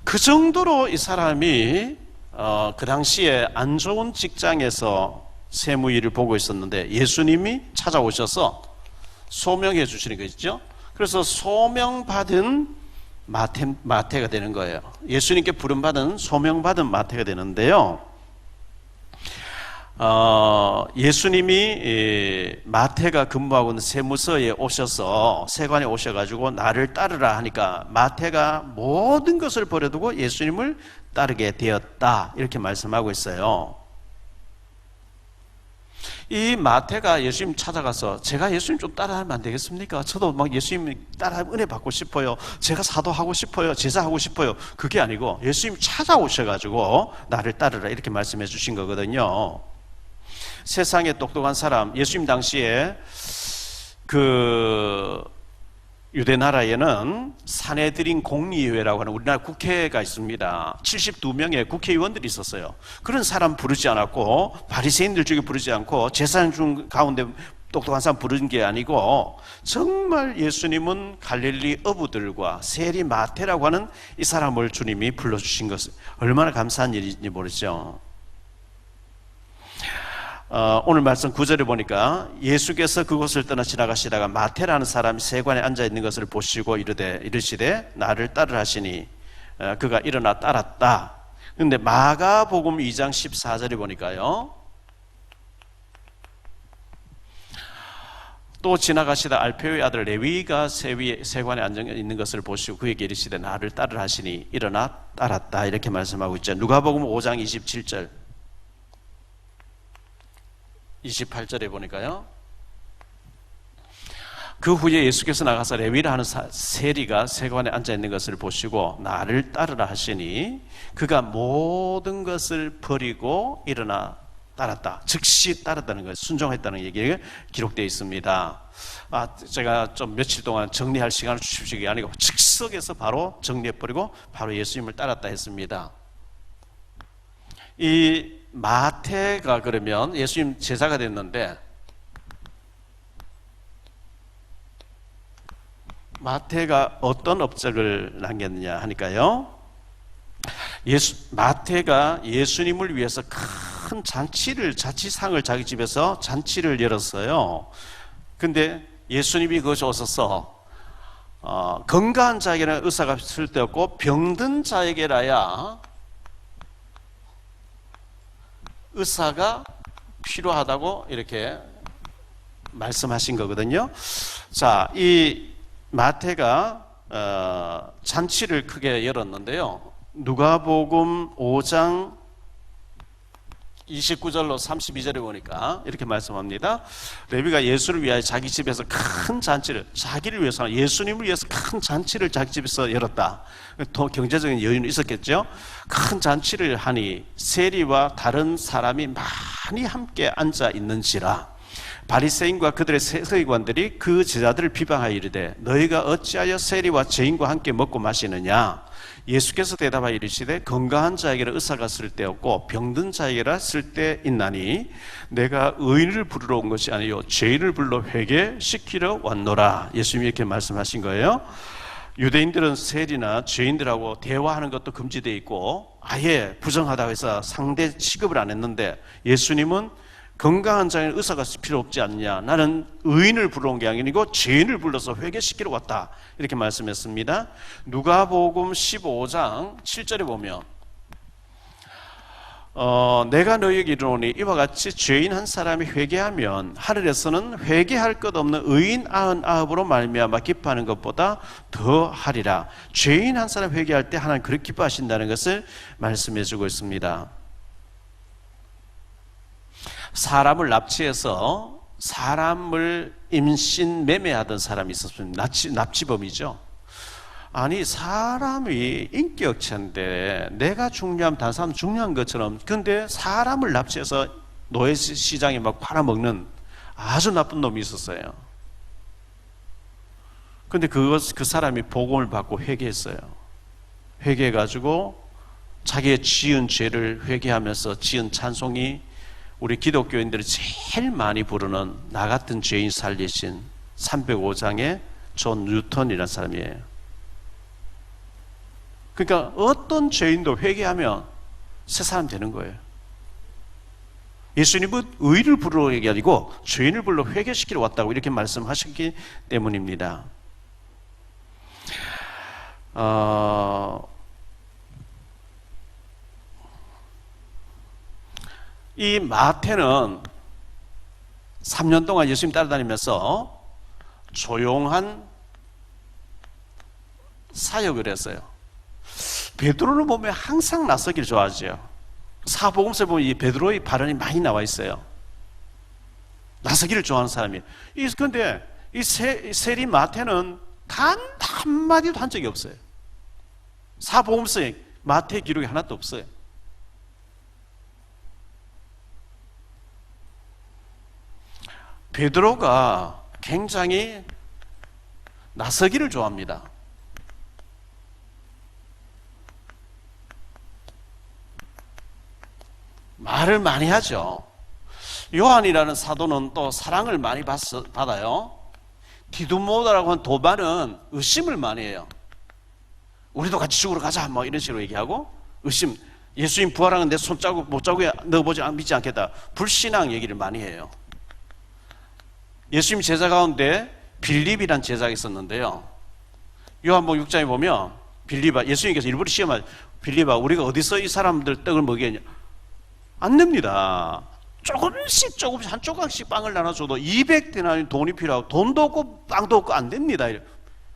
그 정도로 이 사람이 그 당시에 안 좋은 직장에서 세무 일을 보고 있었는데, 예수님이 찾아오셔서 소명해 주시는 것이죠. 그래서 소명받은 마태가 되는 거예요. 예수님께 부름받은, 소명받은 마태가 되는데요, 예수님이 마태가 근무하고 있는 세무서에 오셔서, 세관에 오셔가지고 나를 따르라 하니까 마태가 모든 것을 버려두고 예수님을 따르게 되었다, 이렇게 말씀하고 있어요. 이 마태가 예수님 찾아가서 제가 예수님 좀 따라하면 안 되겠습니까? 저도 막 예수님 따라하면 은혜 받고 싶어요. 제가 사도하고 싶어요. 제자하고 싶어요. 그게 아니고 예수님 찾아오셔가지고 나를 따르라, 이렇게 말씀해 주신 거거든요. 세상에 똑똑한 사람, 예수님 당시에 유대 나라에는 사내들인 공의회라고 하는 우리나라 국회가 있습니다. 72명의 국회의원들이 있었어요. 그런 사람 부르지 않았고, 바리새인들 중에 부르지 않고, 제사장 중 가운데 똑똑한 사람 부르는 게 아니고, 정말 예수님은 갈릴리 어부들과 세리 마태라고 하는 이 사람을 주님이 불러주신 것은 얼마나 감사한 일인지 모르죠. 오늘 말씀 9절에 보니까 예수께서 그곳을 떠나 지나가시다가 마태라는 사람이 세관에 앉아있는 것을 보시고 이르시되 나를 따르라 하시니 그가 일어나 따랐다. 그런데 마가복음 2장 14절에 보니까요, 또 지나가시다 알페오의 아들 레위가 세관에 앉아 있는 것을 보시고 그에게 이르시되 나를 따르라 하시니 일어나 따랐다, 이렇게 말씀하고 있죠. 누가복음 5장 27절 28절에 보니까요, 그 후에 예수께서 나가서 레위라 하는 세리가 세관에 앉아있는 것을 보시고 나를 따르라 하시니 그가 모든 것을 버리고 일어나 따랐다. 즉시 따랐다는 것을, 순종했다는 얘기가 기록되어 있습니다. 제가 좀 며칠 동안 정리할 시간을 주십시오. 게 아니고 즉석에서 바로 정리해버리고 바로 예수님을 따랐다 했습니다. 이 마태가 그러면 예수님 제자가 됐는데, 마태가 어떤 업적을 남겼느냐 하니까요, 마태가 예수님을 위해서 큰 자취상을 자기 집에서 잔치를 열었어요. 근데 예수님이 그것에 오셔서 건강한 자에게는 의사가 쓸데없고 병든 자에게라야 의사가 필요하다고 이렇게 말씀하신 거거든요. 자, 이 마태가 잔치를 크게 열었는데요, 누가복음 5장 29절로 32절에 보니까 이렇게 말씀합니다. 레위가 예수를 위하여 자기 집에서 큰 잔치를, 자기를 위해서, 예수님을 위해서 큰 잔치를 자기 집에서 열었다. 더 경제적인 여유는 있었겠죠. 큰 잔치를 하니 세리와 다른 사람이 많이 함께 앉아 있는지라 바리새인과 그들의 서기관들이 그 제자들을 비방하여 이르되 너희가 어찌하여 세리와 죄인과 함께 먹고 마시느냐. 예수께서 대답하여 이르시되 건강한 자에게는 의사가 쓸데없고 병든 자에게라 쓸데있나니 내가 의인을 부르러 온 것이 아니요 죄인을 불러 회개시키러 왔노라. 예수님이 이렇게 말씀하신 거예요. 유대인들은 세리나 죄인들하고 대화하는 것도 금지되어 있고 아예 부정하다고 해서 상대 취급을 안 했는데, 예수님은 건강한 자에는 의사가 필요 없지 않냐, 나는 의인을 불러온 게 아니고 죄인을 불러서 회개시키러 왔다, 이렇게 말씀했습니다. 누가복음 15장 7절에 보면 내가 너희에게 이르노니 이와 같이 죄인 한 사람이 회개하면 하늘에서는 회개할 것 없는 의인 99으로 말미암아 기뻐하는 것보다 더 하리라. 죄인 한 사람 회개할 때 하나님 그렇게 기뻐하신다는 것을 말씀해 주고 있습니다. 사람을 납치해서 사람을 임신 매매하던 사람이 있었습니다. 납치범이죠. 아니, 사람이 인격체인데 내가 중요하면 다른 사람 중요한 것처럼, 근데 사람을 납치해서 노예 시장에 막 팔아먹는 아주 나쁜 놈이 있었어요. 근데 그 사람이 복음을 받고 회개했어요. 회개해가지고 자기의 지은 죄를 회개하면서 지은 찬송이 우리 기독교인들이 제일 많이 부르는 나 같은 죄인 살리신 305장의 존 뉴턴이라는 사람이에요. 그러니까 어떤 죄인도 회개하면 새 사람 되는 거예요. 예수님은 의를 부르러 얘기 아니고 죄인을 불러 회개시키러 왔다고 이렇게 말씀하셨기 때문입니다. 이 마태는 3년 동안 예수님 따라다니면서 조용한 사역을 했어요. 베드로를 보면 항상 나서기를 좋아하죠. 사복음서에 보면 이 베드로의 발언이 많이 나와 있어요. 나서기를 좋아하는 사람이에요. 그런데 이 세리 마태는 단 한마디도 한 적이 없어요. 사복음서에 마태 기록이 하나도 없어요. 베드로가 굉장히 나서기를 좋아합니다. 말을 많이 하죠. 요한이라는 사도는 또 사랑을 많이 받아요. 디두모다라고 하는 도반은 의심을 많이 해요. 우리도 같이 죽으러 가자 뭐 이런 식으로 얘기하고, 의심, 예수님 부활하는 내 손자국 못자국에 넣어보지 믿지 않겠다, 불신앙 얘기를 많이 해요. 예수님 제자 가운데 빌립이란 제자가 있었는데요. 요한복음 6장에 보면 빌립아, 예수님께서 일부러 시험하죠. 빌립아, 우리가 어디서 이 사람들 떡을 먹이겠냐? 안 됩니다. 조금씩 한 조각씩 빵을 나눠줘도 200데나리 돈이 필요하고, 돈도 없고 빵도 없고 안 됩니다.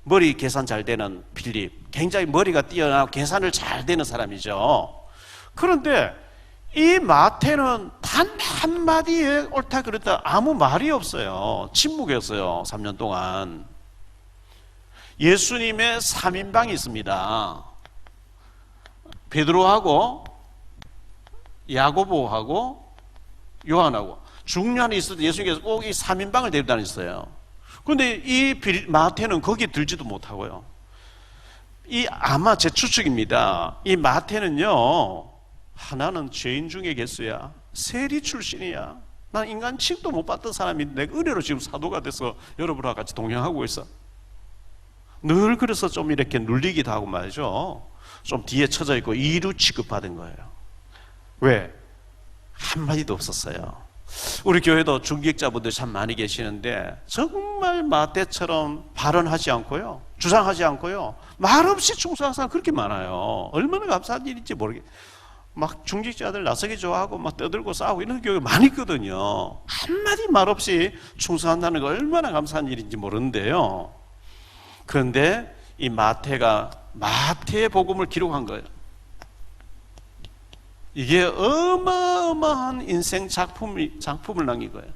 머리 계산 잘 되는 빌립, 굉장히 머리가 뛰어나고 계산을 잘 되는 사람이죠. 그런데 이 마태는 단 한마디에 옳다 그랬다 아무 말이 없어요. 침묵이었어요. 3년 동안. 예수님의 3인방이 있습니다. 베드로하고 야고보하고 요한하고 중요한 일이 있을 때 예수님께서 꼭 이 3인방을 데리고 다녔어요. 그런데 이 마태는 거기에 들지도 못하고요. 아마 제 추측입니다. 이 마태는요, 하나는 죄인 중에 개수야. 세리 출신이야. 난 인간 취급도 못 받던 사람인데 은혜로 지금 사도가 돼서 여러분과 같이 동행하고 있어. 늘 그래서 좀 이렇게 눌리기도 하고 말이죠. 좀 뒤에 처져 있고 이루 취급받은 거예요. 왜? 한마디도 없었어요. 우리 교회도 중직자분들 참 많이 계시는데 정말 마태처럼 발언하지 않고요, 주장하지 않고요, 말없이 충성하는 사람 그렇게 많아요. 얼마나 감사한 일인지 모르겠어요. 막 중직자들 나서기 좋아하고 막 떠들고 싸우고 이런 교회 많이 있거든요. 한마디 말 없이 충성한다는 거 얼마나 감사한 일인지 모르는데요. 그런데 이 마태가 마태의 복음을 기록한 거예요. 이게 어마어마한 인생 작품을 남긴 거예요.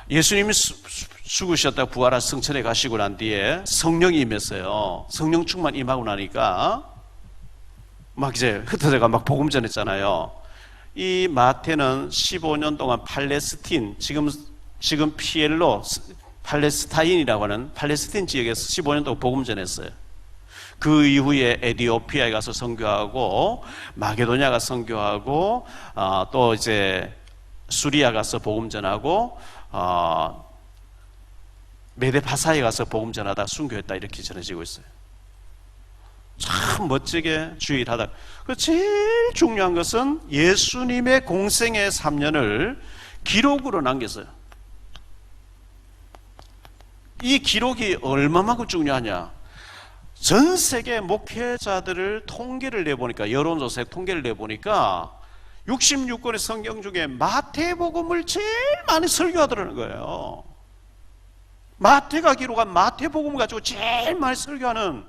예수님이 죽으셨다 부활한 성천에 가시고 난 뒤에 성령이 임했어요. 성령 충만 임하고 나니까 막 이제 흩어져가 막 복음 전했잖아요. 이 마태는 15년 동안 팔레스틴, 지금 피엘로 팔레스타인이라고 하는 팔레스틴 지역에서 15년 동안 복음 전했어요. 그 이후에 에티오피아에 가서 선교하고, 마게도냐 가서 선교하고, 또 이제 수리아 가서 복음 전하고, 메데파사에 가서 복음 전하다 순교했다 이렇게 전해지고 있어요. 참 멋지게 주일하다. 제일 중요한 것은 예수님의 공생의 3년을 기록으로 남겼어요. 이 기록이 얼마만큼 중요하냐? 전 세계 목회자들을 통계를 내보니까, 여론조사에 통계를 내보니까 66권의 성경 중에 마태복음을 제일 많이 설교하더라는 거예요. 마태가 기록한 마태복음을 가지고 제일 많이 설교하는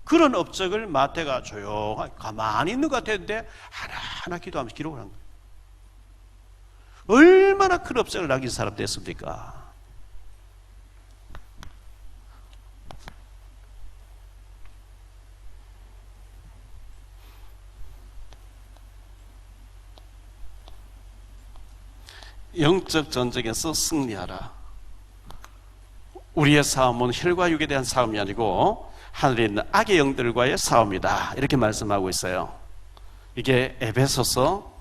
그런 업적을 마태가 조용하게 가만히 있는 것 같았는데 하나하나 기도하면서 기록을 한 거예요. 얼마나 큰 업적을 남긴 사람 됐습니까? 영적 전쟁에서 승리하라. 우리의 싸움은 혈과 육에 대한 싸움이 아니고 하늘에 있는 악의 영들과의 싸움이다. 이렇게 말씀하고 있어요. 이게 에베소서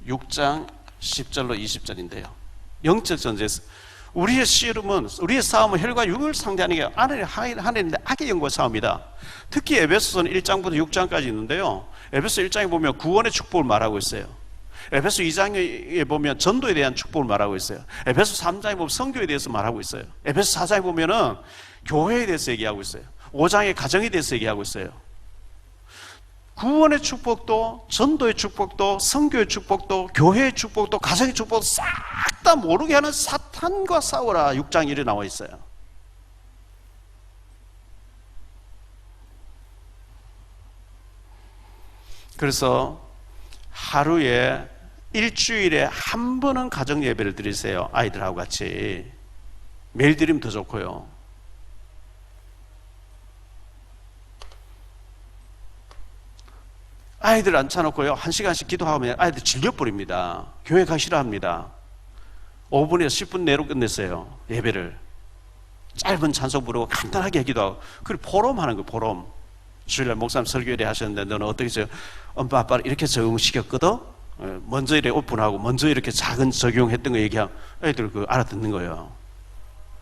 6장 10절로 20절인데요. 영적 전쟁에서 우리의 씨름은, 우리의 싸움은 혈과 육을 상대하는 게 하늘에 있는 악의 영과 싸움이다. 특히 에베소서는 1장부터 6장까지 있는데요. 에베소 1장에 보면 구원의 축복을 말하고 있어요. 에베소 2장에 보면 전도에 대한 축복을 말하고 있어요. 에베소 3장에 보면 성교에 대해서 말하고 있어요. 에베소 4장에 보면은 교회에 대해서 얘기하고 있어요. 5장에 가정에 대해서 얘기하고 있어요. 구원의 축복도, 전도의 축복도, 성교의 축복도, 교회의 축복도, 가정의 축복도 싹 다 모르게 하는 사탄과 싸워라. 6장 1에 나와 있어요. 그래서 하루에 일주일에 한 번은 가정 예배를 드리세요. 아이들하고 같이. 매일 드리면 더 좋고요. 아이들 앉혀놓고요, 1시간씩 기도하면 아이들 질려버립니다. 교회 가기 싫어합니다. 5분에서 10분 내로 끝냈어요. 예배를. 짧은 찬송 부르고 간단하게 기도하고. 그리고 포럼하는 거예요. 포럼. 주일날 목사님 설교를 하셨는데 너는 어떻게 해서 엄마 아빠를 이렇게 적응시켰거든? 먼저 이렇게 오픈하고 먼저 이렇게 작은 적용했던 거 얘기하면 애들 그 알아듣는 거예요.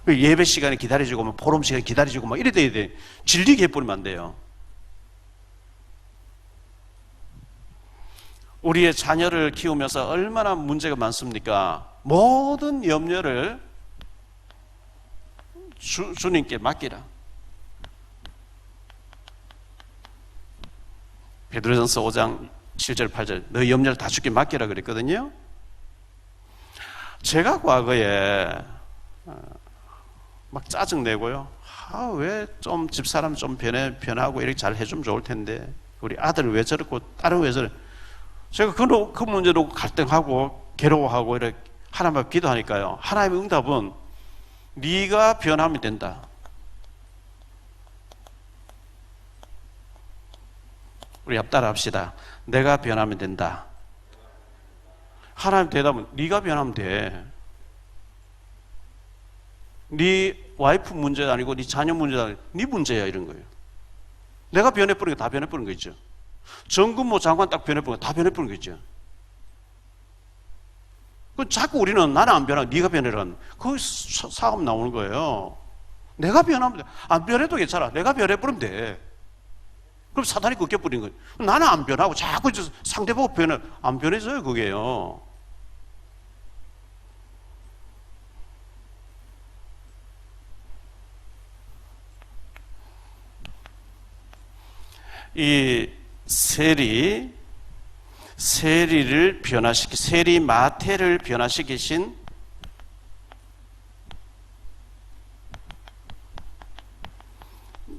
예배 시간에 기다려주고 뭐 포럼 시간에 기다려주고 막 이래 돼야 돼. 질리게 해버리면 안 돼요. 우리의 자녀를 키우면서 얼마나 문제가 많습니까? 모든 염려를 주님께 맡기라. 베드로전서 5장 7절 8절 너희 염려를 다 주께 맡기라 그랬거든요. 제가 과거에 막 짜증내고요, 왜 좀 집사람 좀 변하고 이렇게 잘 해주면 좋을 텐데 우리 아들 왜 저렇고 딸은 왜 저래, 제가 그 문제로 갈등하고 괴로워하고 이렇게 하나님 앞에 기도하니까요, 하나님의 응답은 네가 변하면 된다. 우리 앞따라 합시다. 내가 변하면 된다. 하나님 대답은 네가 변하면 돼. 네 와이프 문제가 아니고 네 자녀 문제가 아니고 네 문제야, 이런 거예요. 내가 변해버린 게 다 변해버린 거 있죠. 정근모 장관 딱 변해버린 거 다 변해버린 거 있죠. 그 자꾸 우리는 나는 안 변하고 네가 변해라는, 거기서 사업 나오는 거예요. 내가 변하면 돼. 안 변해도 괜찮아. 내가 변해버리면 돼. 그럼 사탄이 꺾여버린 거예요. 나는 안 변하고 자꾸 상대보고 안 변해져요, 그게요. 이 세리를 세리 마태를 변화시키신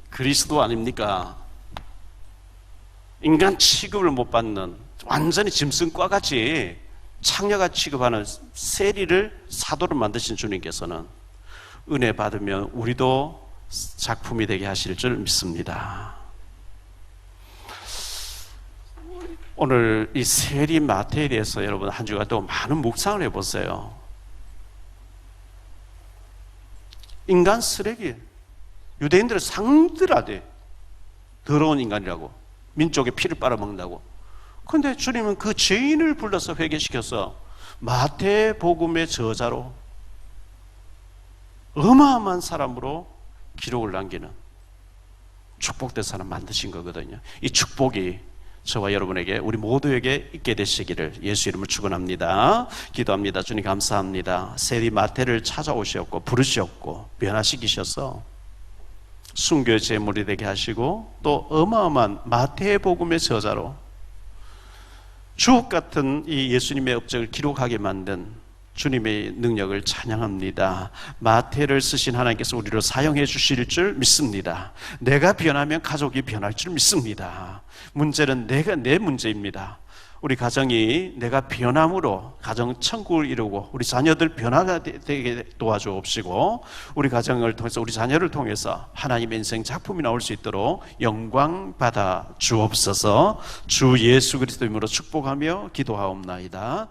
그리스도 아닙니까? 인간 취급을 못 받는 완전히 짐승과 같이 창녀가 취급하는 세리를 사도를 만드신 주님께서는 은혜 받으면 우리도 작품이 되게 하실 줄 믿습니다. 오늘 이 세리 마태에 대해서 여러분 한 주간 또 많은 묵상을 해보세요. 인간 쓰레기, 유대인들은 상들하대. 더러운 인간이라고, 민족의 피를 빨아먹는다고. 그런데 주님은 그 죄인을 불러서 회개시켜서 마태복음의 저자로 어마어마한 사람으로 기록을 남기는 축복된 사람 만드신 거거든요. 이 축복이 저와 여러분에게, 우리 모두에게 있게 되시기를 예수 이름으로 축원합니다. 기도합니다. 주님 감사합니다. 세리 마태를 찾아오셨고 부르셨고 변화시키셔서 순교의 제물이 되게 하시고 또 어마어마한 마태복음의 저자로 주옥 같은 이 예수님의 업적을 기록하게 만든 주님의 능력을 찬양합니다. 마태를 쓰신 하나님께서 우리를 사용해 주실 줄 믿습니다. 내가 변하면 가족이 변할 줄 믿습니다. 문제는 내 문제입니다. 우리 가정이 내가 변함으로 가정 천국을 이루고 우리 자녀들 변화가 되게 도와주옵시고, 우리 가정을 통해서 우리 자녀를 통해서 하나님의 인생 작품이 나올 수 있도록 영광 받아 주옵소서. 주 예수 그리스도 이름으로 축복하며 기도하옵나이다.